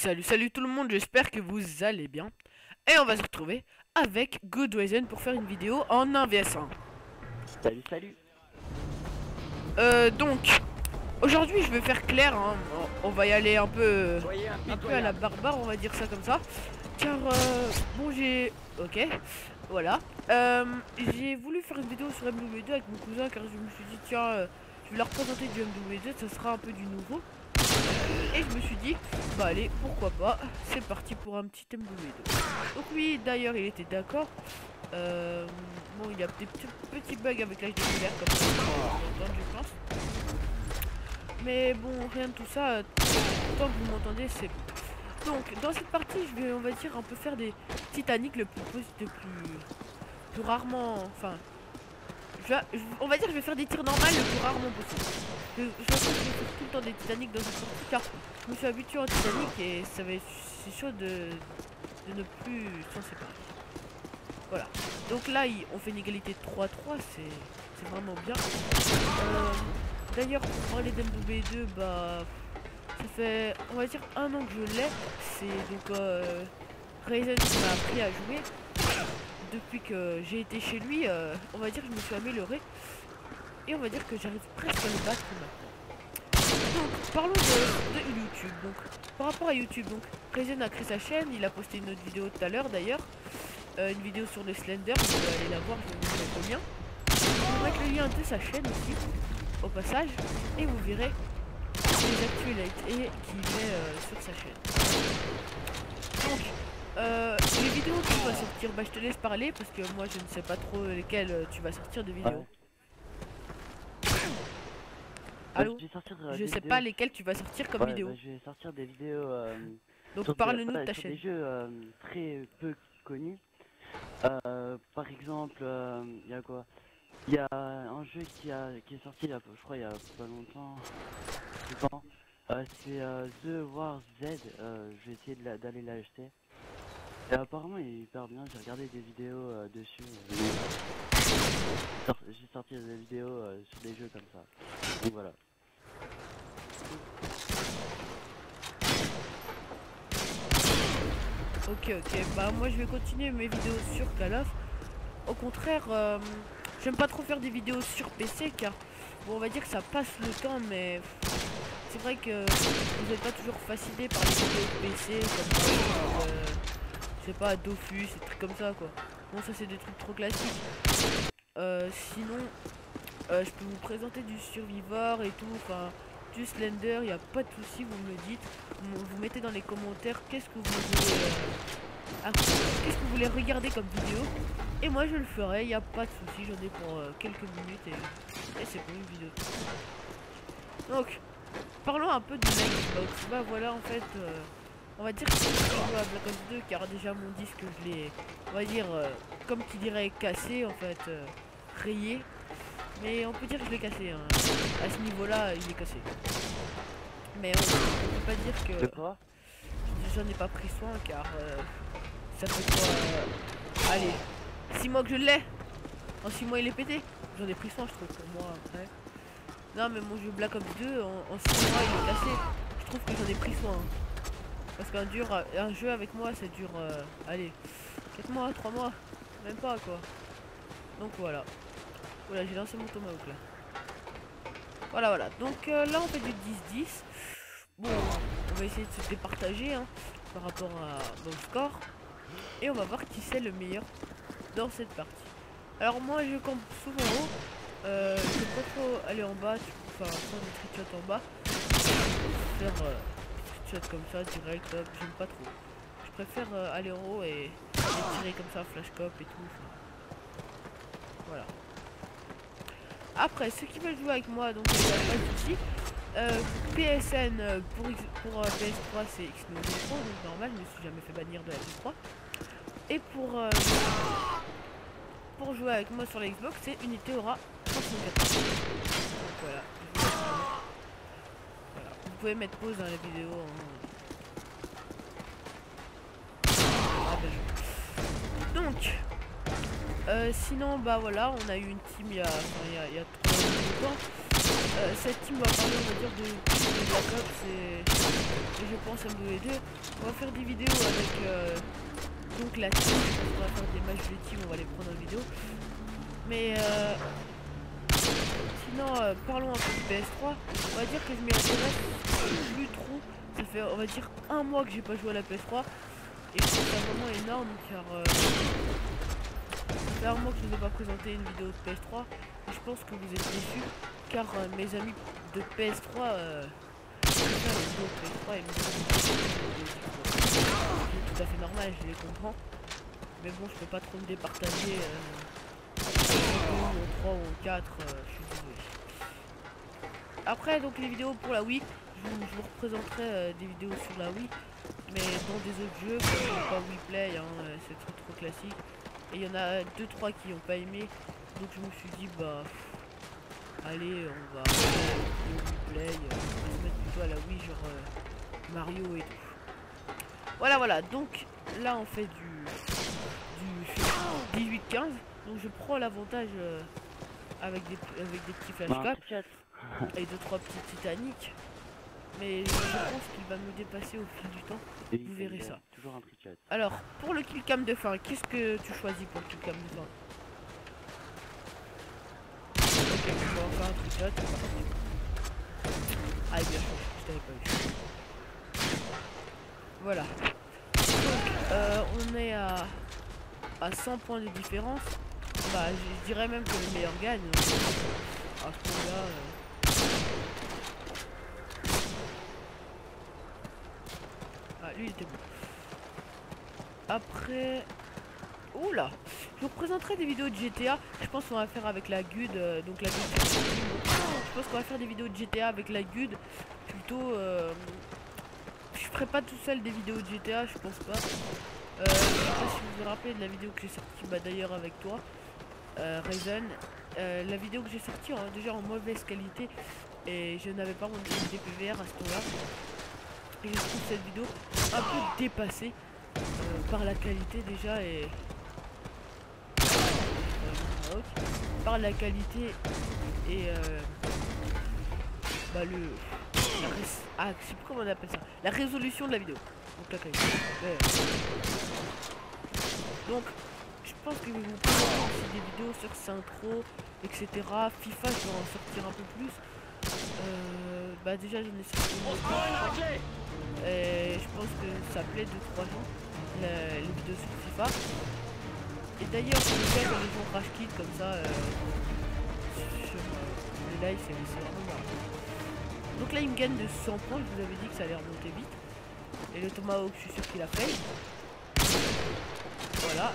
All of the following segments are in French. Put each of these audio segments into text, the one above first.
Salut tout le monde, j'espère que vous allez bien. Et on va se retrouver avec Goodwazen pour faire une vidéo en 1vs1. Salut. Donc, aujourd'hui je vais faire clair, hein. On va y aller un peu à la barbare, on va dire ça comme ça. Car, bon j'ai... Ok, voilà. J'ai voulu faire une vidéo sur MW2 avec mon cousin car je me suis dit, tiens, je vais leur présenter du MW2, ça sera un peu du nouveau. Et je me suis dit, bah allez, pourquoi pas, c'est parti pour un petit MW2. Donc oui, d'ailleurs, il était d'accord. Bon, il y a des petits bugs avec l'âge de l'hiver, comme ça, je pense. Mais bon, rien de tout ça, tant que vous m'entendez, c'est bon. Donc, dans cette partie, je vais, on va dire, un peu faire des Titanic le plus rarement, enfin... on va dire que je vais faire des tirs normales le plus rarement possible. Je vais faire tout le temps des Titanic dans cette partie car je me suis habitué en Titanic et c'est chaud de ne plus s'en séparer. Voilà. Donc là, on fait une égalité 3-3, c'est vraiment bien. D'ailleurs, pour parler d'MW2, bah, ça fait, on va dire, 1 an que je l'ai. C'est donc Ryzen qui m'a appris à jouer. Depuis que j'ai été chez lui, on va dire que je me suis amélioré. Et on va dire que j'arrive presque à le battre maintenant. Donc, parlons de YouTube. Donc, par rapport à YouTube, donc, Ryzen a créé sa chaîne. Il a posté une autre vidéo tout à l'heure d'ailleurs. Une vidéo sur le Slender. Vous pouvez aller la voir, je vais vous mettre le lien. Je vais mettre le lien de sa chaîne aussi, au passage. Et vous verrez les actualités qu'il met sur sa chaîne. Donc, les vidéos que tu vas sortir, bah je te laisse parler parce que moi je ne sais pas trop lesquelles tu vas sortir de vidéos. Allô, je sais pas lesquelles tu vas sortir comme vidéo. Je vais sortir des vidéos. Donc parle-nous de ta chaîne. Des jeux très peu connus. Par exemple, il y a quoi? Il y a un jeu qui est sorti là, je crois il y a pas longtemps. C'est The War Z. Je vais essayer d'aller l'acheter. Et apparemment il est hyper bien. J'ai regardé des vidéos dessus. J'ai sorti des vidéos sur des jeux comme ça. Donc voilà. Ok, bah moi je vais continuer mes vidéos sur Call of. Au contraire, j'aime pas trop faire des vidéos sur PC car bon, on va dire que ça passe le temps, mais c'est vrai que vous n'êtes pas toujours fasciné par les vidéos de PC comme je sais pas, Dofus, des trucs comme ça quoi. Bon, ça c'est des trucs trop classiques. Sinon, je peux vous présenter du Survivor et tout, enfin du Slender, il n'y a pas de souci, vous me le dites. Vous mettez dans les commentaires qu'est-ce que vous voulez regarder comme vidéo. Et moi je le ferai, il n'y a pas de souci, j'en ai pour quelques minutes et c'est pour une vidéo. Donc, parlons un peu de la Xbox. Bah voilà, en fait, on va dire que je joue à Black Ops 2 car déjà mon disque je l'ai, on va dire, comme tu dirais, cassé, en fait, rayé. Mais on peut dire que je l'ai cassé, hein. À ce niveau-là, il est cassé. Mais on peut pas dire que j'en ai pas pris soin car ça fait quoi, allez, 6 mois que je l'ai. En 6 mois il est pété. J'en ai pris soin, je trouve, pour moi après. Non mais mon jeu Black Ops 2 en 6 mois il est cassé. Je trouve que j'en ai pris soin, hein. Parce qu'un jeu avec moi ça dure allez, 4 mois, 3 mois, même pas quoi. Donc voilà. Voilà, j'ai lancé mon tomahawk là. Voilà. Donc là on fait du 10-10. Bon, on va essayer de se départager, hein, par rapport à nos scores. Et on va voir qui c'est le meilleur dans cette partie. Alors moi je campe souvent en haut. Je peux pas trop aller en bas, enfin faire des trickshots en bas. Faire des trickshots comme ça, direct, hop, j'aime pas trop. Je préfère aller en haut et tirer comme ça, flash cop et tout. Voilà. Après, ceux qui veulent jouer avec moi, donc il n'y a pas de soucis. PSN pour PS3 c'est Xnode Pro, donc normal, je me suis jamais fait bannir de la PS3. Et pour jouer avec moi sur la Xbox, c'est Unité Aura 304. Donc voilà. Vous pouvez mettre pause dans la vidéo. Ah bah, donc, sinon bah voilà, on a eu une team il y a 3 ans. cette team va parler, on va dire, de Black Ops et je pense MW2. On va faire des vidéos avec donc la team. On va faire des matchs de team, on va les prendre en vidéo. Mais sinon, parlons un peu du PS3. On va dire que je m'y intéresse plus trop. Ça fait, on va dire, un mois que j'ai pas joué à la PS3. Et je trouve ça vraiment énorme car ça fait un mois que je ne vous ai pas présenté une vidéo de PS3. Et je pense que vous êtes déçus car mes amis de PS3 préfèrent les vidéos de PS3 et c'est tout à fait normal, je les comprends. Mais bon, je peux pas trop me départager en 3 ou en 4, je suis désolé. Après, donc les vidéos pour la Wii, je vous représenterai des vidéos sur la Wii. Mais dans des autres jeux, comme pas Wii Play, hein, c'est trop classique. Et il y en a 2-3 qui n'ont pas aimé. Donc je me suis dit, bah, allez, on va Wii Play, on va se mettre plutôt à la Wii, genre Mario et tout. Voilà, donc là on fait du 18-15. Donc je prends l'avantage avec des petits flashbacks et 2-3 petits Titanic. Mais je pense qu'il va me dépasser au fil du temps. Vous verrez ça. Toujours un trichat. Alors, pour le killcam de fin, qu'est-ce que tu choisis pour le killcam de fin? Ok, on va faire un trichat. Ah, bien sûr, je t'avais pas vu. Voilà. Donc, on est à 100 points de différence. Bah, je dirais même que le meilleur gagne. À ce point-là... lui il était bon. Après... Oula, je vous présenterai des vidéos de GTA. Je pense qu'on va faire avec la GUD. Donc la GUD. Je pense qu'on va faire des vidéos de GTA avec la GUD. Plutôt... je ferai pas tout seul des vidéos de GTA, je pense pas. Je sais pas si vous vous rappelez de la vidéo que j'ai sortie d'ailleurs avec toi. Ryzen. La vidéo que j'ai sortie déjà en mauvaise qualité. Et je n'avais pas mon DPVR à ce temps-là. Et je trouve cette vidéo un peu dépassée par la qualité déjà et par la qualité et bah je sais plus comment on appelle ça, la résolution de la vidéo. Donc la qualité. Donc je pense que je vais vous présenter aussi des vidéos sur Syntro, etc. FIFA, je vais en sortir un peu plus. Bah déjà j'en ai sorti et je pense que ça plaît 2-3 gens les vidéos sur FIFA. Et d'ailleurs je le fais dans les gens crash kit comme ça sur le live, c'est vraiment marrant. Donc là il me gagne de 100 points, je vous avais dit que ça allait remonter vite. Et le Tomahawk je suis sûr qu'il a fait. Voilà.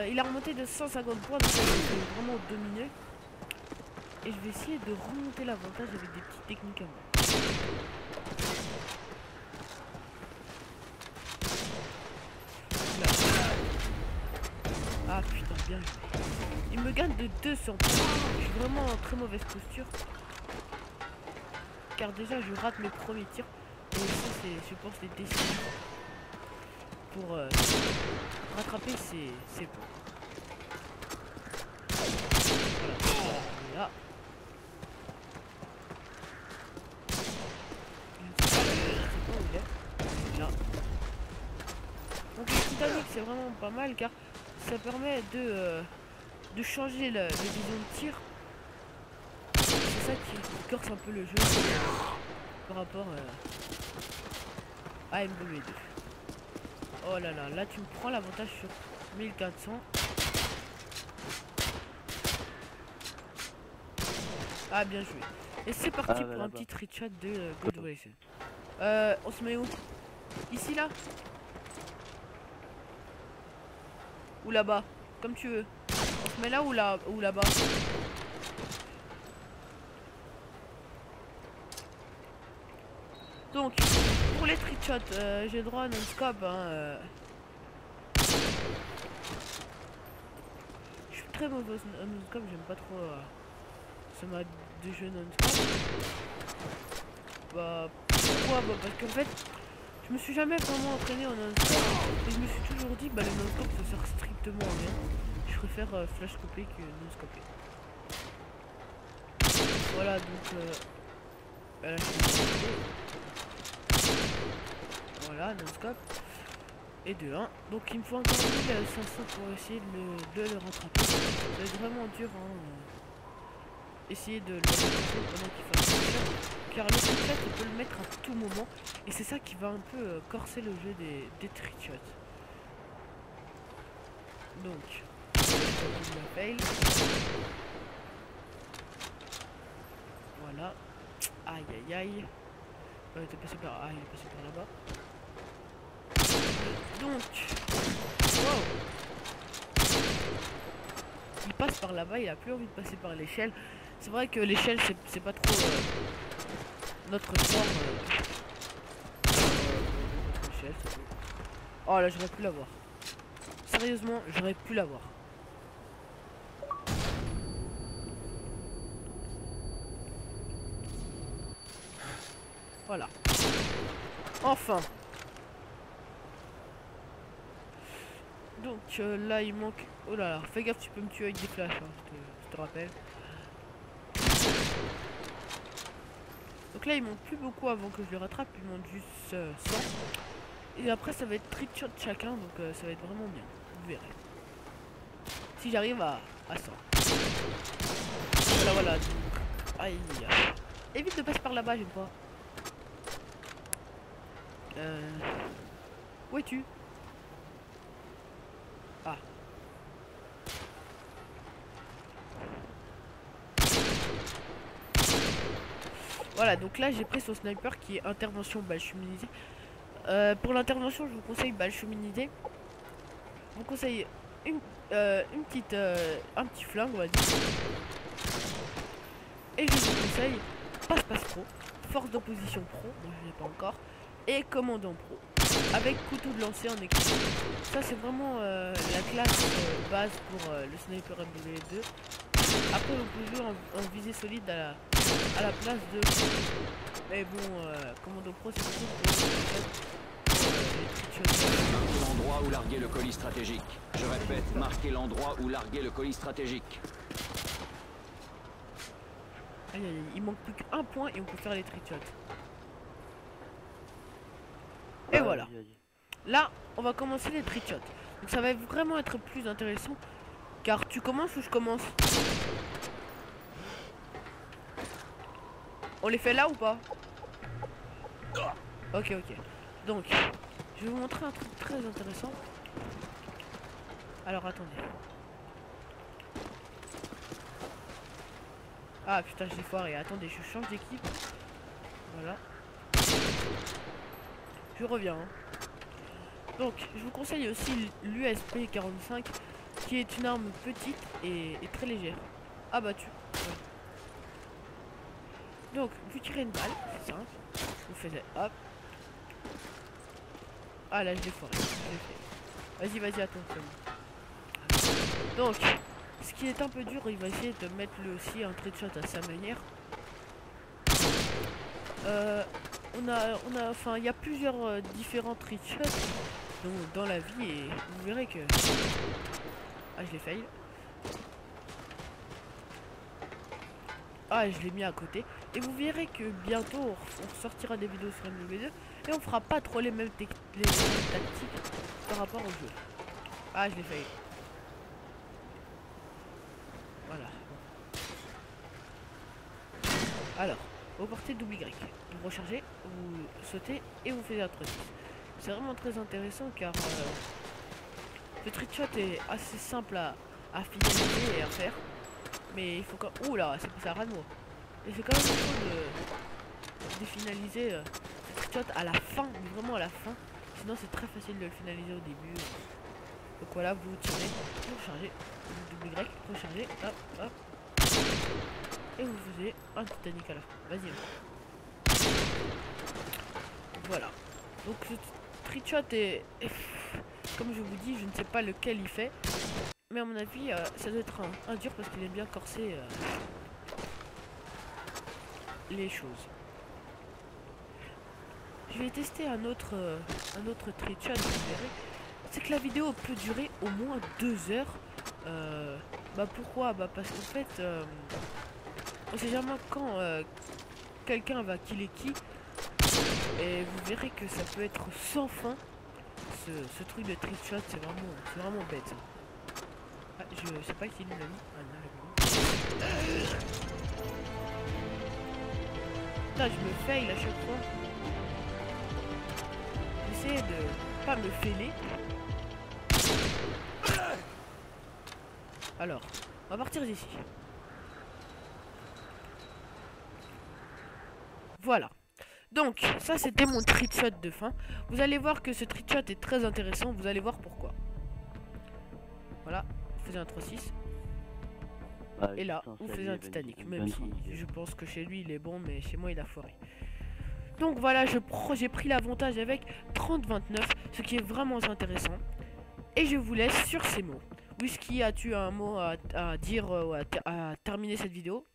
Il a remonté de 150 points, donc ça va vraiment dominer. Et je vais essayer de remonter l'avantage avec des petites techniques à moi. Là. Ah putain, bien joué. Il me gagne de 200 points. Je suis vraiment en très mauvaise posture. Car déjà je rate mes premiers tirs. Et ça c'est, je pense, les décisions. Pour rattraper ces points. Voilà. Là. Là. Donc le Titanic c'est vraiment pas mal car ça permet de changer le vision de tir. C'est ça qui corse un peu le jeu par rapport à MW2. Oh là là, là tu me prends l'avantage sur 1400. Ah bien joué. Et c'est parti pour un petit trichat de God Racing. On se met où? Ici là? Ou là-bas? Comme tu veux. On se met là ou là-bas? Donc, pour les trickshots, j'ai droit à non-scope. Hein, je suis très mauvais au non-scope, j'aime pas trop ce mode de jeu non-scope. Bah, pourquoi? Bah, parce qu'en fait, je me suis jamais vraiment entraîné en non-scope. Et je me suis toujours dit, bah, le non-scope ça sert strictement à rien. Je préfère flash-scoper que non-scoper. Voilà, donc là, voilà, non-stop. Et de 1. Donc il me faut encore 1500 pour essayer de le rattraper. C'est vraiment dur, hein. Essayer de le rattraper pendant qu'il fasse ça. Car le trichot, on peut le mettre à tout moment. Et c'est ça qui va un peu corser le jeu des trichots. Donc, je l'appelle. Voilà. Aïe aïe aïe. T'es passé par. Ah, il est passé par là-bas. Donc. Wow. Il passe par là-bas, il a plus envie de passer par l'échelle. C'est vrai que l'échelle c'est pas trop notre forme. Notre échelle, oh là, j'aurais pu l'avoir. Sérieusement, j'aurais pu l'avoir. Voilà. Enfin. Donc là il manque. Oh là là, fais gaffe, tu peux me tuer avec des flashs, hein, je te rappelle. Donc là il manque plus beaucoup avant que je le rattrape, il manque juste 100. Et après ça va être trichot chacun, donc ça va être vraiment bien, vous verrez. Si j'arrive à 100. Voilà, voilà. Aïe. Évite de passer par là-bas, j'aime pas. Où es-tu? Ah. Voilà, donc là j'ai pris son sniper qui est intervention balle cheminée. Pour l'intervention, je vous conseille balle cheminée. Je vous conseille un petit flingue, on va dire. Et je vous conseille passe pro, force d'opposition pro, moi je l'ai pas encore, et commandant pro, avec couteau de lancer en équipe. Ça c'est vraiment la classe base pour le sniper MW2. Après on peut jouer en visée solide à la place de... Mais bon, commando pro c'est plutôt marquer l'endroit où larguer le colis stratégique. Je répète, marquer l'endroit où larguer le colis stratégique. Aïe, aïe, aïe, il manque plus qu'un point et on peut faire les trichots. Et voilà. Là, on va commencer les trichots. Donc ça va vraiment être plus intéressant. Car tu commences ou je commence? On les fait là ou pas? Ok, ok. Donc, je vais vous montrer un truc très intéressant. Alors, attendez. Ah putain, j'ai foiré. Attendez, je change d'équipe. Voilà. Je reviens. Hein. Donc, je vous conseille aussi l'USP 45, qui est une arme petite et très légère. Ah battu. Ouais. Donc, vous tirez une balle, c'est simple. Vous faites hop. Ah là, je l'ai foiré. Vas-y, vas-y, attends. Donc, ce qui est un peu dur, il va essayer de mettre lui aussi un trichot à sa manière. Enfin, il y a plusieurs différents trichots dans la vie et vous verrez que... Ah, je l'ai failli. Ah, je l'ai mis à côté. Et vous verrez que bientôt, on sortira des vidéos sur MW2 et on fera pas trop les mêmes tactiques par rapport au jeu. Ah, je l'ai failli. Voilà. Alors, vous portez double Y. Vous rechargez, vous sautez et vous faites un truc. C'est vraiment très intéressant car le trichot est assez simple à finaliser et à faire. Mais il faut quand... Ouh là, ça rate moi. Et c'est quand même chaud de finaliser le trichot à la fin, mais vraiment à la fin. Sinon c'est très facile de le finaliser au début. Donc voilà, vous tirez, vous rechargez, double Y, rechargez, hop, hop. Et vous faisiez un Titanic à la fin. Vas-y. Voilà. Donc ce trichot est... Comme je vous dis, je ne sais pas lequel il fait. Mais à mon avis, ça doit être un dur parce qu'il aime bien corser les choses. Je vais tester un autre trichot, vous verrez. C'est que la vidéo peut durer au moins 2 heures. Bah pourquoi? Bah parce qu'en fait, On sait jamais quand quelqu'un va killer qui. Et vous verrez que ça peut être sans fin. Ce truc de trick shot, c'est vraiment bête. Ah, je sais pas qui l'a mis. Ah non, il l'a mis. Putain, je me fail à chaque fois. J'essaie de pas me fêler. Alors, on va partir d'ici. Voilà. Donc, ça c'était mon trick shot de fin. Vous allez voir que ce trick shot est très intéressant. Vous allez voir pourquoi. Voilà, vous faisait un 3-6. Bah, Et là, putain, vous ça faisait y est, un Titanic. bonne Même si transition. je pense que chez lui il est bon, mais chez moi il a foiré. Donc voilà, j'ai pris l'avantage avec 30-29, ce qui est vraiment intéressant. Et je vous laisse sur ces mots. Whisky, as-tu un mot à dire ou à terminer cette vidéo?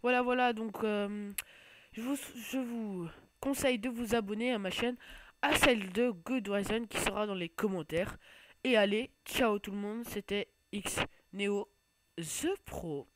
Voilà, donc je vous conseille de vous abonner à ma chaîne, à celle de Good Horizon qui sera dans les commentaires. Et allez, ciao tout le monde, c'était X Neo The Pro.